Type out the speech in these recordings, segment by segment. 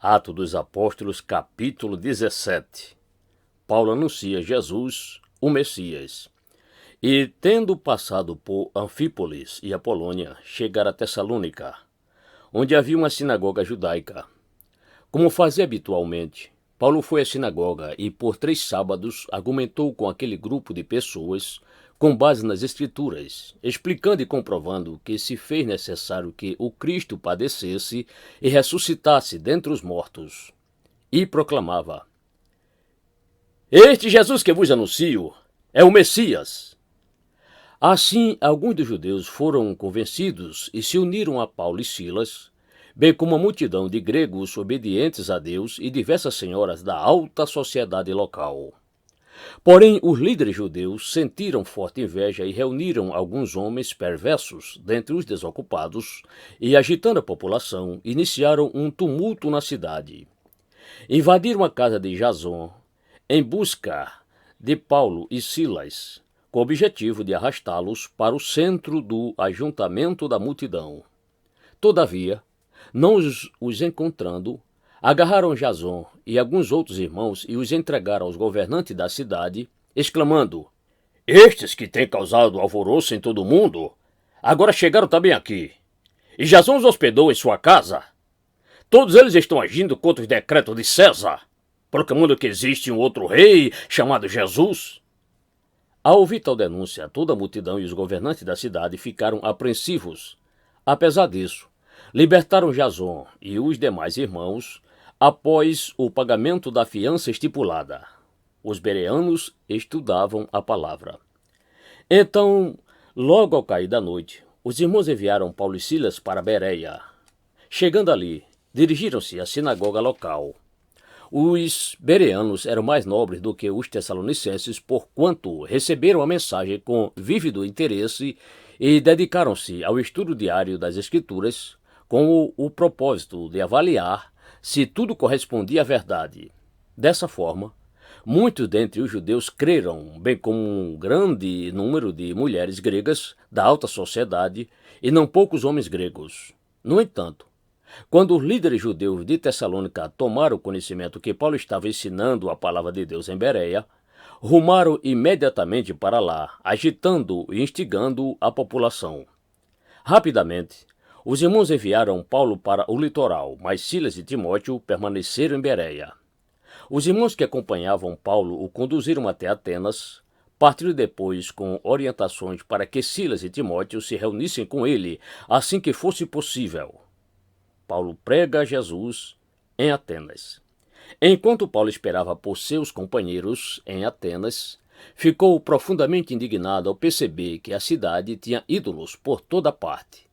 Atos dos Apóstolos, capítulo 17. Paulo anuncia Jesus, o Messias. E, tendo passado por Anfípolis e Apolônia, chegaram a Tessalônica, onde havia uma sinagoga judaica. Como fazia habitualmente, Paulo foi à sinagoga e, por 3 sábados, argumentou com aquele grupo de pessoas com base nas Escrituras, explicando e comprovando que se fez necessário que o Cristo padecesse e ressuscitasse dentre os mortos. E proclamava: Este Jesus que vos anuncio é o Messias. Assim, alguns dos judeus foram convencidos e se uniram a Paulo e Silas, bem como uma multidão de gregos obedientes a Deus e diversas senhoras da alta sociedade local. Porém, os líderes judeus sentiram forte inveja e reuniram alguns homens perversos dentre os desocupados e, agitando a população, iniciaram um tumulto na cidade. Invadiram a casa de Jason em busca de Paulo e Silas, com o objetivo de arrastá-los para o centro do ajuntamento da multidão. Todavia, não os encontrando, agarraram Jason e alguns outros irmãos e os entregaram aos governantes da cidade, exclamando: Estes que têm causado alvoroço em todo o mundo, agora chegaram também aqui. E Jason os hospedou em sua casa. Todos eles estão agindo contra os decretos de César, proclamando que existe um outro rei chamado Jesus. Ao ouvir tal denúncia, toda a multidão e os governantes da cidade ficaram apreensivos. Apesar disso, libertaram Jason e os demais irmãos após o pagamento da fiança estipulada. Os bereanos estudavam a palavra. Então, logo ao cair da noite, os irmãos enviaram Paulo e Silas para Bereia. Chegando ali, dirigiram-se à sinagoga local. Os bereanos eram mais nobres do que os tessalonicenses, porquanto receberam a mensagem com vívido interesse e dedicaram-se ao estudo diário das Escrituras, com o propósito de avaliar se tudo correspondia à verdade. Dessa forma, muitos dentre os judeus creram, bem como um grande número de mulheres gregas da alta sociedade e não poucos homens gregos. No entanto, quando os líderes judeus de Tessalônica tomaram conhecimento que Paulo estava ensinando a palavra de Deus em Bereia, rumaram imediatamente para lá, agitando e instigando a população. Rapidamente, os irmãos enviaram Paulo para o litoral, mas Silas e Timóteo permaneceram em Bereia. Os irmãos que acompanhavam Paulo o conduziram até Atenas, partiram depois com orientações para que Silas e Timóteo se reunissem com ele assim que fosse possível. Paulo prega a Jesus em Atenas. Enquanto Paulo esperava por seus companheiros em Atenas, ficou profundamente indignado ao perceber que a cidade tinha ídolos por toda parte.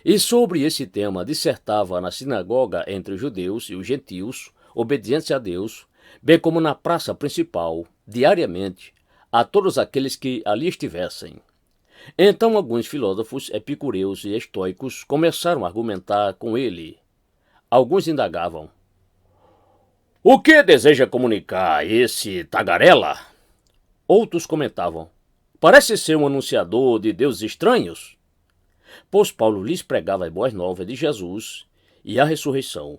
E sobre esse tema dissertava na sinagoga entre os judeus e os gentios, obedientes a Deus, bem como na praça principal, diariamente, a todos aqueles que ali estivessem. Então alguns filósofos epicureus e estoicos começaram a argumentar com ele. Alguns indagavam: O que deseja comunicar esse tagarela? Outros comentavam: Parece ser um anunciador de deuses estranhos. Pois Paulo lhes pregava as boas novas de Jesus e a ressurreição.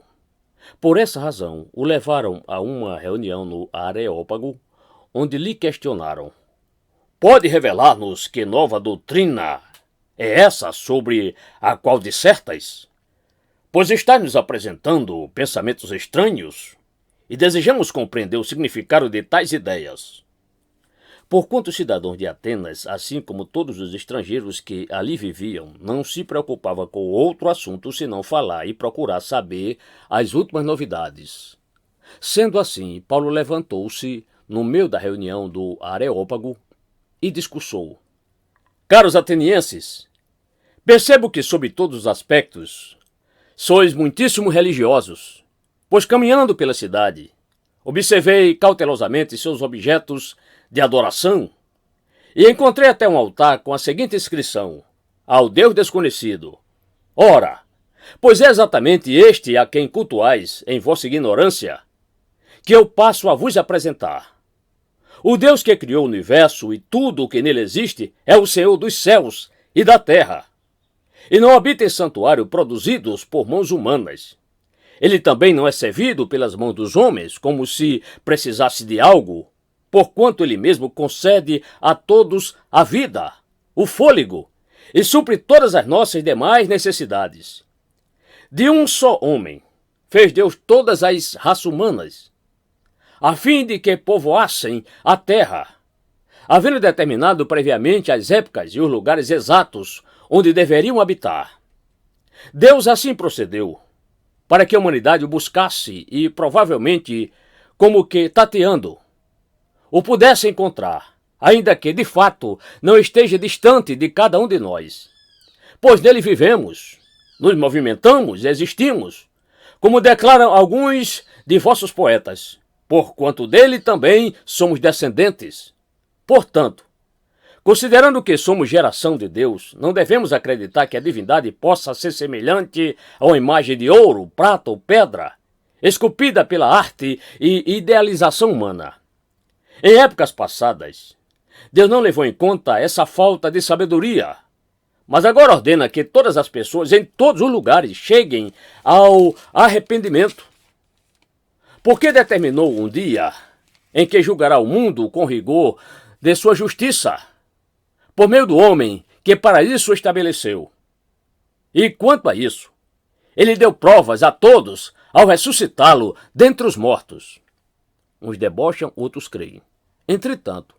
Por essa razão, o levaram a uma reunião no Areópago, onde lhe questionaram: Pode revelar-nos que nova doutrina é essa sobre a qual dissertas? Pois está nos apresentando pensamentos estranhos e desejamos compreender o significado de tais ideias. Porquanto os cidadãos de Atenas, assim como todos os estrangeiros que ali viviam, não se preocupavam com outro assunto senão falar e procurar saber as últimas novidades. Sendo assim, Paulo levantou-se no meio da reunião do Areópago e discursou: Caros atenienses, percebo que, sob todos os aspectos, sois muitíssimo religiosos, pois caminhando pela cidade, observei cautelosamente seus objetos de adoração, e encontrei até um altar com a seguinte inscrição: Ao Deus desconhecido. Ora, pois é exatamente este a quem cultuais em vossa ignorância, que eu passo a vos apresentar. O Deus que criou o universo e tudo o que nele existe é o Senhor dos céus e da terra, e não habita em santuário produzidos por mãos humanas. Ele também não é servido pelas mãos dos homens, como se precisasse de algo, porquanto ele mesmo concede a todos a vida, o fôlego, e supre todas as nossas demais necessidades. De um só homem fez Deus todas as raças humanas, a fim de que povoassem a terra, havendo determinado previamente as épocas e os lugares exatos onde deveriam habitar. Deus assim procedeu, para que a humanidade o buscasse e, provavelmente, como que tateando, o pudesse encontrar, ainda que, de fato, não esteja distante de cada um de nós. Pois nele vivemos, nos movimentamos e existimos, como declaram alguns de vossos poetas, porquanto dele também somos descendentes. Portanto, considerando que somos geração de Deus, não devemos acreditar que a divindade possa ser semelhante a uma imagem de ouro, prata ou pedra, esculpida pela arte e idealização humana. Em épocas passadas, Deus não levou em conta essa falta de sabedoria, mas agora ordena que todas as pessoas em todos os lugares cheguem ao arrependimento. Porque determinou um dia em que julgará o mundo com rigor de sua justiça, por meio do homem que para isso estabeleceu. E quanto a isso, ele deu provas a todos ao ressuscitá-lo dentre os mortos. Uns debocham, outros creem. Entretanto,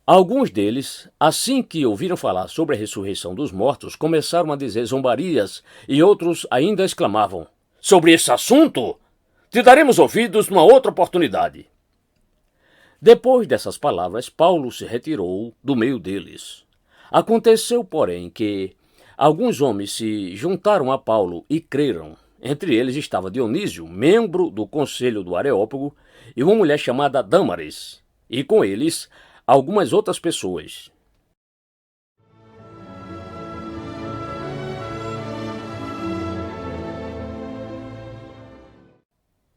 alguns deles, assim que ouviram falar sobre a ressurreição dos mortos, começaram a dizer zombarias, e outros ainda exclamavam: sobre esse assunto, te daremos ouvidos numa outra oportunidade. Depois dessas palavras, Paulo se retirou do meio deles. Aconteceu, porém, que alguns homens se juntaram a Paulo e creram. Entre eles estava Dionísio, membro do conselho do Areópago, e uma mulher chamada Dâmaris, e com eles algumas outras pessoas.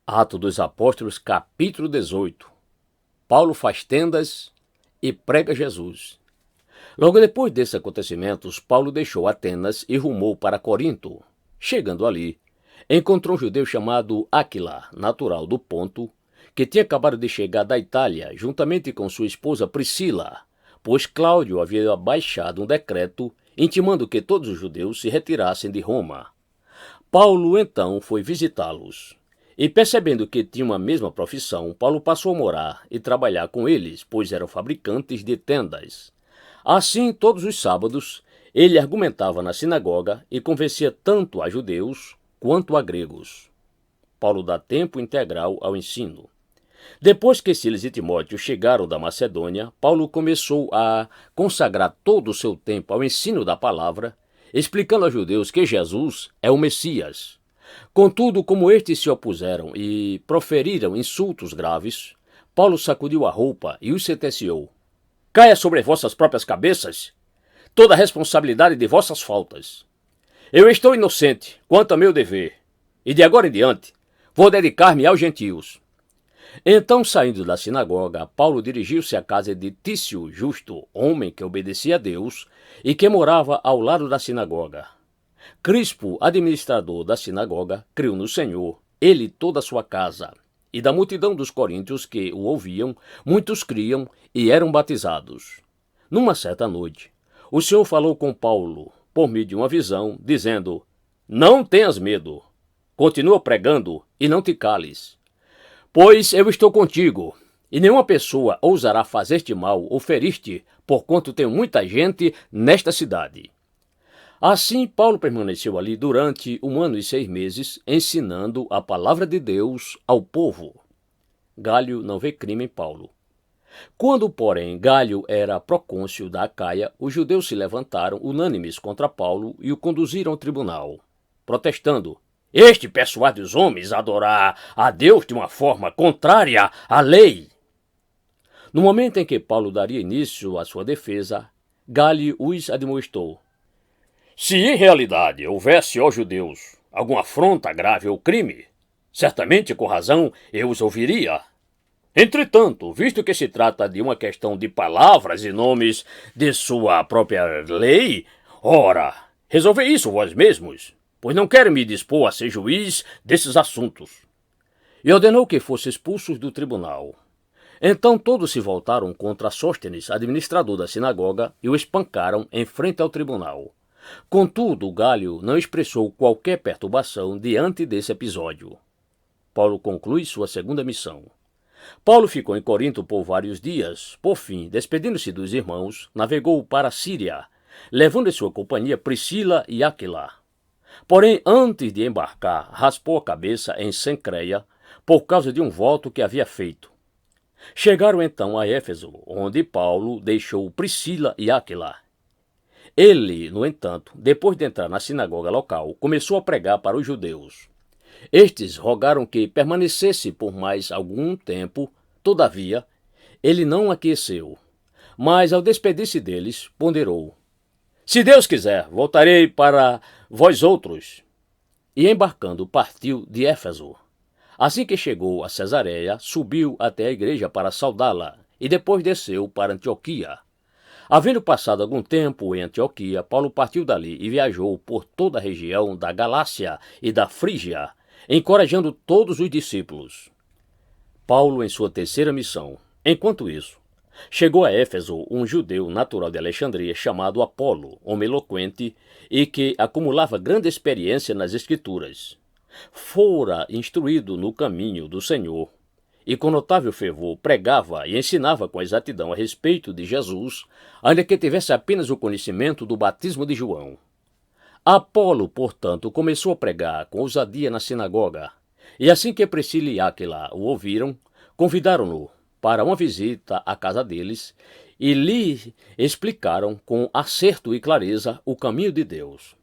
Atos dos Apóstolos, capítulo 18. Paulo faz tendas e prega Jesus. Logo depois desses acontecimentos, Paulo deixou Atenas e rumou para Corinto. Chegando ali, encontrou um judeu chamado Áquila, natural do Ponto, que tinha acabado de chegar da Itália, juntamente com sua esposa Priscila, pois Cláudio havia baixado um decreto intimando que todos os judeus se retirassem de Roma. Paulo então foi visitá-los. E percebendo que tinham a mesma profissão, Paulo passou a morar e trabalhar com eles, pois eram fabricantes de tendas. Assim, todos os sábados, ele argumentava na sinagoga e convencia tanto a judeus quanto a gregos. Paulo dá tempo integral ao ensino. Depois que Silas e Timóteo chegaram da Macedônia, Paulo começou a consagrar todo o seu tempo ao ensino da palavra, explicando aos judeus que Jesus é o Messias. Contudo, como estes se opuseram e proferiram insultos graves, Paulo sacudiu a roupa e os sentenciou: caia sobre vossas próprias cabeças toda a responsabilidade de vossas faltas. Eu estou inocente quanto a meu dever, e de agora em diante vou dedicar-me aos gentios. Então, saindo da sinagoga, Paulo dirigiu-se à casa de Tício Justo, homem que obedecia a Deus e que morava ao lado da sinagoga. Crispo, administrador da sinagoga, creu no Senhor, ele e toda a sua casa. E da multidão dos coríntios que o ouviam, muitos criam e eram batizados. Numa certa noite, o Senhor falou com Paulo, por meio de uma visão, dizendo: não tenhas medo, continua pregando e não te cales. Pois eu estou contigo, e nenhuma pessoa ousará fazer-te mal ou ferir-te, porquanto tenho muita gente nesta cidade. Assim, Paulo permaneceu ali durante 1 ano e 6 meses, ensinando a palavra de Deus ao povo. Gálio não vê crime em Paulo. Quando, porém, Gálio era procônsul da Acaia, os judeus se levantaram unânimes contra Paulo e o conduziram ao tribunal, protestando: este persuade os homens a adorar a Deus de uma forma contrária à lei. No momento em que Paulo daria início à sua defesa, Gálio os admoestou: se em realidade houvesse aos judeus alguma afronta grave ou crime, certamente com razão eu os ouviria. Entretanto, visto que se trata de uma questão de palavras e nomes de sua própria lei, ora, resolvei isso vós mesmos. pois não quero me dispor a ser juiz desses assuntos. E ordenou que fossem expulsos do tribunal. Então todos se voltaram contra Sóstenes, administrador da sinagoga, e o espancaram em frente ao tribunal. Contudo, Galho não expressou qualquer perturbação diante desse episódio. Paulo conclui sua segunda missão. Paulo ficou em Corinto por vários dias. Por fim, despedindo-se dos irmãos, navegou para a Síria, levando em sua companhia Priscila e Áquila. Porém, antes de embarcar, raspou a cabeça em Cencreia por causa de um voto que havia feito. Chegaram então a Éfeso, onde Paulo deixou Priscila e Áquila. Ele, no entanto, depois de entrar na sinagoga local, começou a pregar para os judeus. Estes rogaram que permanecesse por mais algum tempo, todavia, ele não aqueceu. Mas, ao despedir-se deles, ponderou: se Deus quiser, voltarei para vós outros. E embarcando, partiu de Éfeso. Assim que chegou a Cesareia, subiu até a igreja para saudá-la, e depois desceu para Antioquia. Havendo passado algum tempo em Antioquia, Paulo partiu dali e viajou por toda a região da Galácia e da Frígia, encorajando todos os discípulos. Paulo em sua terceira missão. Enquanto isso, chegou a Éfeso um judeu natural de Alexandria chamado Apolo, homem eloquente e que acumulava grande experiência nas Escrituras. Fora instruído no caminho do Senhor e com notável fervor pregava e ensinava com exatidão a respeito de Jesus, ainda que tivesse apenas o conhecimento do batismo de João. Apolo, portanto, começou a pregar com ousadia na sinagoga, e assim que Priscila e Áquila o ouviram, convidaram-no para uma visita à casa deles e lhe explicaram com acerto e clareza o caminho de Deus.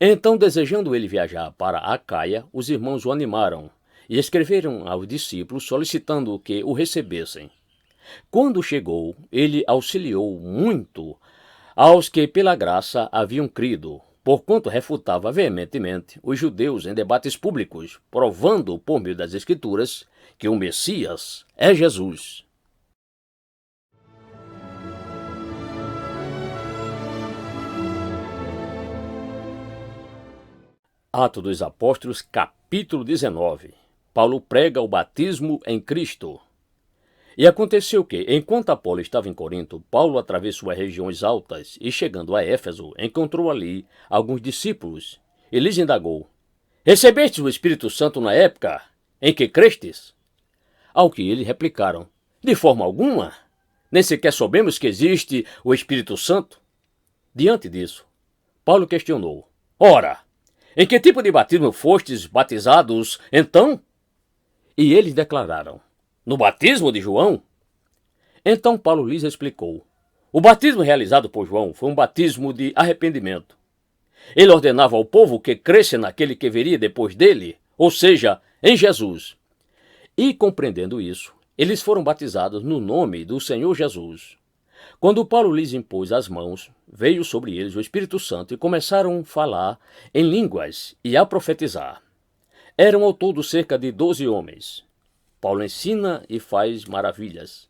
Então, desejando ele viajar para Acaia, os irmãos o animaram e escreveram aos discípulos solicitando que o recebessem. Quando chegou, ele auxiliou muito aos que pela graça haviam crido, porquanto refutava veementemente os judeus em debates públicos, provando por meio das Escrituras que o Messias é Jesus. Atos dos Apóstolos, capítulo 19. Paulo prega o batismo em Cristo. E aconteceu que, enquanto Apolo estava em Corinto, Paulo atravessou as regiões altas e, chegando a Éfeso, encontrou ali alguns discípulos e lhes indagou: recebestes o Espírito Santo na época em que crestes? Ao que eles replicaram: de forma alguma, nem sequer soubemos que existe o Espírito Santo. Diante disso, Paulo questionou: ora, em que tipo de batismo fostes batizados, então? E eles declararam: no batismo de João? Então Paulo lhes explicou: o batismo realizado por João foi um batismo de arrependimento. Ele ordenava ao povo que cresce naquele que viria depois dele, ou seja, em Jesus. E compreendendo isso, eles foram batizados no nome do Senhor Jesus. Quando Paulo lhes impôs as mãos, veio sobre eles o Espírito Santo e começaram a falar em línguas e a profetizar. Eram ao todo cerca de 12 homens. Paulo ensina e faz maravilhas.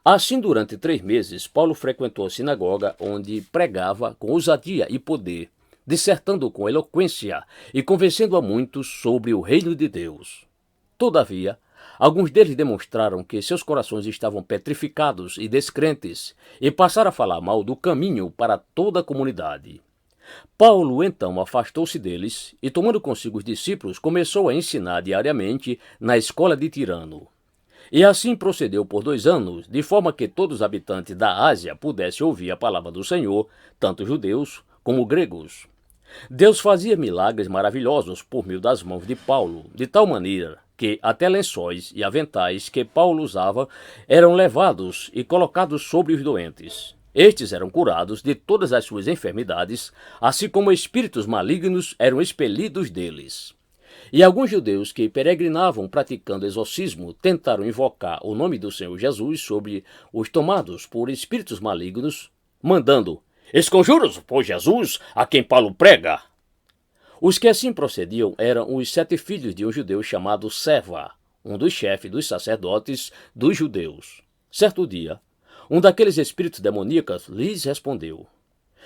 Assim, durante 3 meses, Paulo frequentou a sinagoga, onde pregava com ousadia e poder, dissertando com eloquência e convencendo a muitos sobre o reino de Deus. Todavia, alguns deles demonstraram que seus corações estavam petrificados e descrentes e passaram a falar mal do caminho para toda a comunidade. Paulo, então, afastou-se deles e, tomando consigo os discípulos, começou a ensinar diariamente na escola de Tirano. E assim procedeu por 2 anos, de forma que todos os habitantes da Ásia pudessem ouvir a palavra do Senhor, tanto judeus como gregos. Deus fazia milagres maravilhosos por meio das mãos de Paulo, de tal maneira que até lençóis e aventais que Paulo usava eram levados e colocados sobre os doentes. Estes eram curados de todas as suas enfermidades, assim como espíritos malignos eram expelidos deles. E alguns judeus que peregrinavam praticando exorcismo tentaram invocar o nome do Senhor Jesus sobre os tomados por espíritos malignos, mandando: esconjuro-os por Jesus, a quem Paulo prega. Os que assim procediam eram os 7 filhos de um judeu chamado Seva, um dos chefes dos sacerdotes dos judeus. Certo dia, um daqueles espíritos demoníacos lhes respondeu: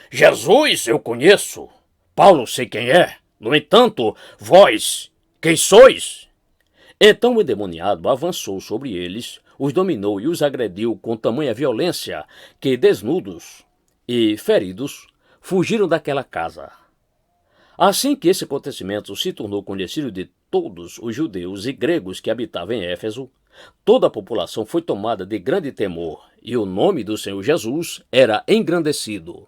Jesus eu conheço, Paulo sei quem é, No entanto, vós, quem sois? Então o endemoniado avançou sobre eles, os dominou e os agrediu com tamanha violência que, desnudos e feridos, fugiram daquela casa. Assim que esse acontecimento se tornou conhecido de todos os judeus e gregos que habitavam em Éfeso, toda a população foi tomada de grande temor e o nome do Senhor Jesus era engrandecido.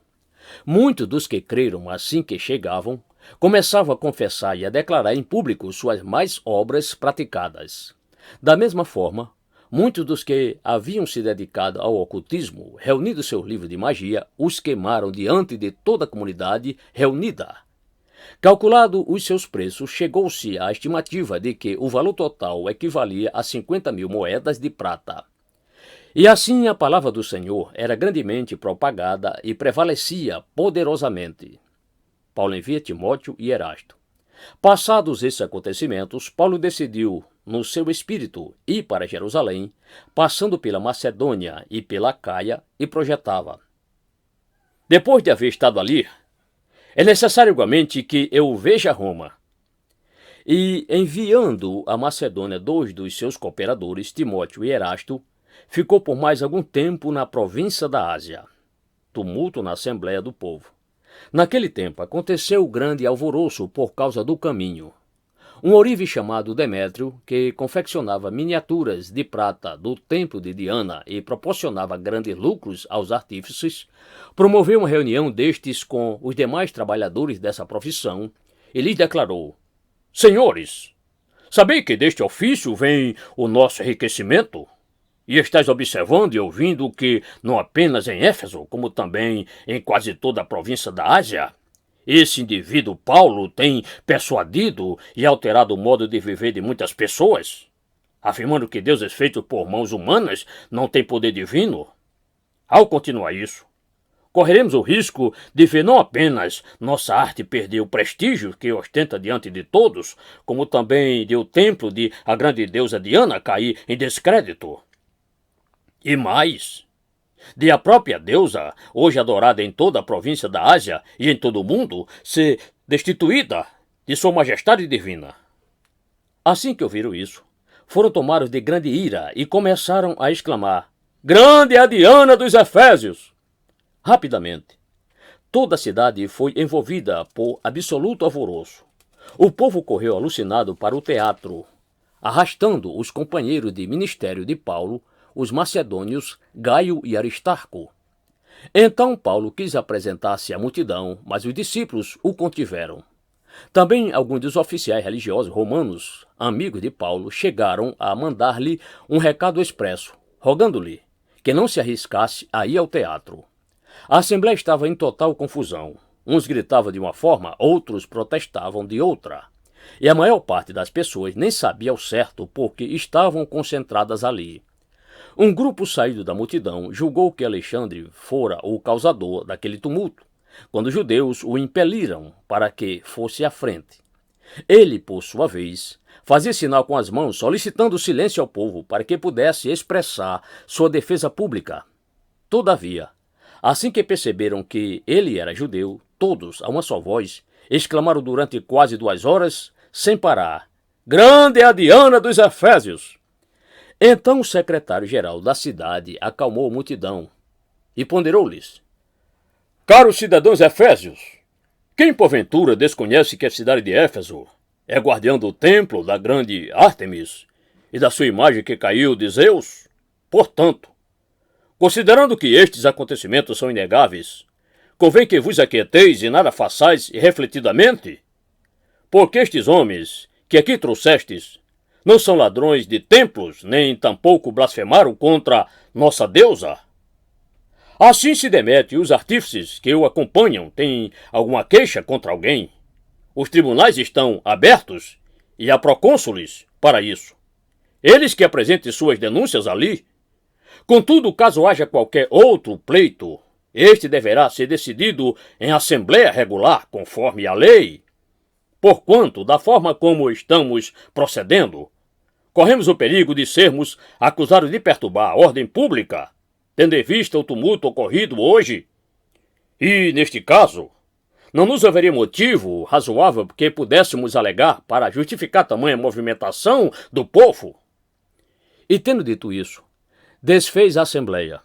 Muitos dos que creram assim que chegavam, começavam a confessar e a declarar em público suas mais obras praticadas. Da mesma forma, muitos dos que haviam se dedicado ao ocultismo, reunindo seu livro de magia, os queimaram diante de toda a comunidade reunida. Calculado os seus preços, chegou-se à estimativa de que o valor total equivalia a 50.000 moedas de prata. E assim a palavra do Senhor era grandemente propagada e prevalecia poderosamente. Paulo envia Timóteo e Erasto. Passados esses acontecimentos, Paulo decidiu, no seu espírito, ir para Jerusalém, passando pela Macedônia e pela Caia, e projetava: depois de haver estado ali, é necessário igualmente que eu veja Roma. E, enviando a Macedônia 2 dos seus cooperadores, Timóteo e Erasto, ficou por mais algum tempo na província da Ásia. Tumulto na Assembleia do Povo. Naquele tempo aconteceu grande alvoroço por causa do caminho. Um ourive chamado Demétrio, que confeccionava miniaturas de prata do templo de Diana e proporcionava grandes lucros aos artífices, promoveu uma reunião destes com os demais trabalhadores dessa profissão e lhes declarou: senhores, sabeis que deste ofício vem o nosso enriquecimento? E estáis observando e ouvindo que, não apenas em Éfeso, como também em quase toda a província da Ásia, esse indivíduo Paulo tem persuadido e alterado o modo de viver de muitas pessoas, afirmando que deuses feitos por mãos humanas não têm poder divino. Ao continuar isso, correremos o risco de ver não apenas nossa arte perder o prestígio que ostenta diante de todos, como também de o templo de a grande deusa Diana cair em descrédito. E mais, de a própria deusa, hoje adorada em toda a província da Ásia e em todo o mundo, ser destituída de sua majestade divina. Assim que ouviram isso, foram tomados de grande ira e começaram a exclamar: grande é a Diana dos Efésios! Rapidamente, toda a cidade foi envolvida por absoluto alvoroço. O povo correu alucinado para o teatro, arrastando os companheiros de ministério de Paulo, os macedônios Gaio e Aristarco. Então Paulo quis apresentar-se à multidão, mas os discípulos o contiveram. Também alguns dos oficiais religiosos romanos, amigos de Paulo, chegaram a mandar-lhe um recado expresso, rogando-lhe que não se arriscasse a ir ao teatro. A assembleia estava em total confusão. Uns gritavam de uma forma, outros protestavam de outra. E a maior parte das pessoas nem sabia ao certo por que estavam concentradas ali. Um grupo saído da multidão julgou que Alexandre fora o causador daquele tumulto, quando os judeus o impeliram para que fosse à frente. Ele, por sua vez, fazia sinal com as mãos solicitando silêncio ao povo para que pudesse expressar sua defesa pública. Todavia, assim que perceberam que ele era judeu, todos, a uma só voz, exclamaram durante quase 2 horas, sem parar: grande é a Diana dos Efésios! Então o secretário-geral da cidade acalmou a multidão e ponderou-lhes: caros cidadãos efésios, quem porventura desconhece que a cidade de Éfeso é guardiã do templo da grande Ártemis e da sua imagem que caiu de Zeus? Portanto, considerando que estes acontecimentos são inegáveis, convém que vos aquieteis e nada façais irrefletidamente, porque estes homens que aqui trouxestes não são ladrões de templos, nem tampouco blasfemaram contra nossa deusa. Assim se Demétrio e os artífices que o acompanham têm alguma queixa contra alguém, os tribunais estão abertos e há procônsules para isso. Eles que apresentem suas denúncias ali. Contudo, caso haja qualquer outro pleito, este deverá ser decidido em assembleia regular, conforme a lei. Porquanto, da forma como estamos procedendo, corremos o perigo de sermos acusados de perturbar a ordem pública, tendo em vista o tumulto ocorrido hoje. E, neste caso, Não nos haveria motivo razoável que pudéssemos alegar para justificar tamanha movimentação do povo? E tendo dito isso, desfez a assembleia